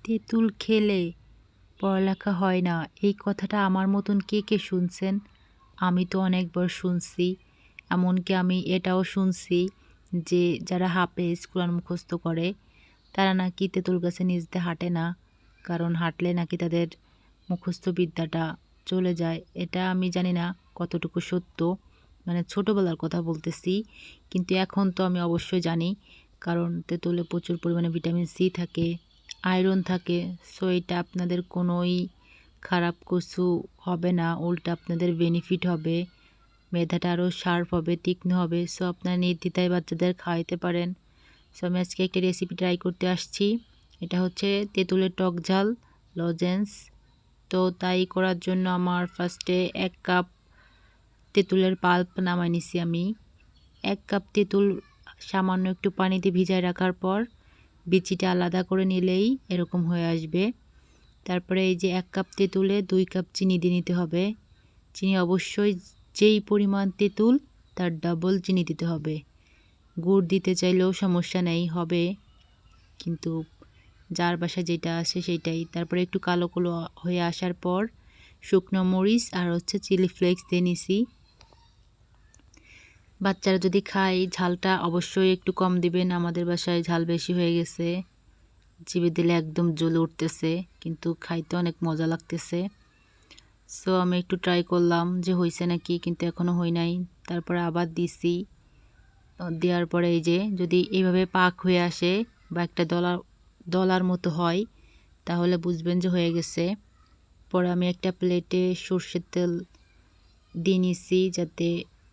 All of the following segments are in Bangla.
তেঁতুল খেলে পড়ালেখা হয় না, এই কথাটা আমার মতন কে কে শুনছেন? আমি তো অনেকবার শুনছি। এমনকি আমি এটাও শুনছি যে যারা হাফেজ কোরআন মুখস্থ করে তারা নাকি তেঁতুল গাছের নিচ দিয়ে হাঁটে না, কারণ হাঁটলে নাকি তাদের মুখস্থ বিদ্যাটা চলে যায়। এটা আমি জানি না কতটুকু সত্য, মানে ছোটোবেলার কথা বলতেছি, কিন্তু এখন তো আমি অবশ্যই জানি, কারণ তেঁতুলে প্রচুর পরিমাণে ভিটামিন সি থাকে, আয়রন থাকে। সো এটা আপনাদের কোনোই খারাপ কিছু হবে না, উল্টা আপনাদের বেনিফিট হবে, মেধাটা আরও শার্প হবে, তীক্ষ্ণ হবে। সো আপনারা নির্দ্বিধায় বাচ্চাদের খাওয়াইতে পারেন। সো আমি আজকে একটা রেসিপি ট্রাই করতে আসছি। এটা হচ্ছে তেঁতুলের টক ঝাল লজেন্স। তো তাই করার জন্য আমার ফার্স্টে 1 কাপ তেঁতুলের পাল্প নামাই নিছি আমি। 1 কাপ তেঁতুল সামান্য একটু পানিতে ভিজায় রাখার পর বিচিটা আলাদা করে নিলেই এরকম হয়ে আসবে। তারপরে এই যে 1 কাপ তেঁতুলে 2 কাপ চিনি দিয়ে নিতে হবে। চিনি অবশ্যই যেই পরিমাণ তেঁতুল তার ডাবল চিনি দিতে হবে। গুড় দিতে চাইলেও সমস্যা নেই, হবে, কিন্তু যার বাসায় যেটা আসে সেইটাই। তারপরে একটু কালো কালো হয়ে আসার পর শুকনো মরিচ আর হচ্ছে চিলি ফ্লেক্স দিয়ে নিছি। বাচ্চারা যদি খায় ঝালটা অবশ্যই একটু কম দিবেন। আমাদের বাসায় ঝাল বেশি হয়ে গেছে, চিবিয়ে দিলে একদম জ্বলে উঠতেছে, কিন্তু খাইতে অনেক মজা লাগতেছে। সো আমি একটু ট্রাই করলাম যে হয়েছে নাকি, কিন্তু এখনও হয় নাই। তারপরে আবার দিছি, দেওয়ার পরে এই যে যদি এইভাবে পাক হয়ে আসে বা একটা দলার মতো হয়, তাহলে বুঝবেন যে হয়ে গেছে। পরে আমি একটা প্লেটে সর্ষের তেল দিয়ে নিছি যাতে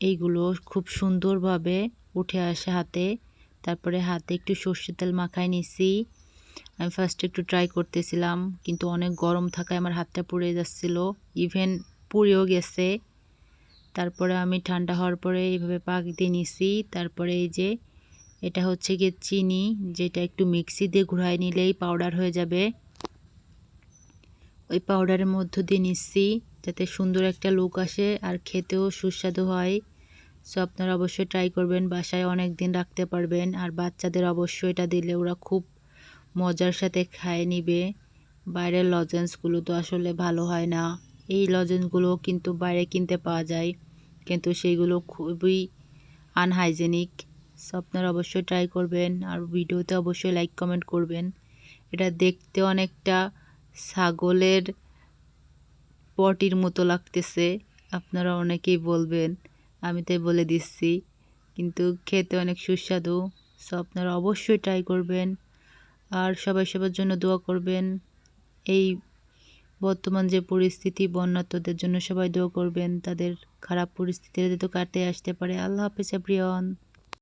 এইগুলো খুব সুন্দরভাবে উঠে আসে হাতে। তারপরে হাতে একটু সর্ষের তেল মাখায় নিছি। আমি ফার্স্টে একটু ট্রাই করতেছিলাম, কিন্তু অনেক গরম থাকায় আমার হাতটা পুড়ে যাচ্ছিল, ইভেন পুড়েও গেছে। তারপরে আমি ঠান্ডা হওয়ার পরে এইভাবে পাক দিয়ে নিছি। তারপরে এই যে এটা হচ্ছে গিয়ে চিনি, যেটা একটু মিক্সি দিয়ে ঘুরাই নিলেই পাউডার হয়ে যাবে। ওই পাউডারের মধ্য দিয়ে নিচ্ছি যাতে সুন্দর একটা লুক আসে আর খেতেও সুস্বাদু হয়। সো আপনারা অবশ্যই ট্রাই করবেন, বাসায় অনেক দিন রাখতে পারবেন। আর বাচ্চাদের অবশ্যই এটা দিলে ওরা খুব মজার সাথে খায় নিবে। বাইরের লজেন্সগুলো তো আসলে ভালো হয় না। এই লজেন্সগুলো কিন্তু বাইরে কিনতে পাওয়া যায়, কিন্তু সেইগুলো খুবই আনহাইজেনিক। সো আপনারা অবশ্যই ট্রাই করবেন, আর ভিডিওতে অবশ্যই লাইক কমেন্ট করবেন। এটা দেখতে অনেকটা ছাগলের পটির মতো লাগতেছে, আপনারা অনেকেই বলবেন, আমি তাই বলে দিচ্ছি, কিন্তু খেতে অনেক সুস্বাদু। সো আপনারা অবশ্যই ট্রাই করবেন, আর সবাই সবার জন্য দোয়া করবেন। এই বর্তমান যে পরিস্থিতি, বন্যার্তদের জন্য সবাই দোয়া করবেন, তাদের খারাপ পরিস্থিতিতে তো কাটিয়ে আসতে পারে। আল্লাহ হাফেজ এভরিওয়ান।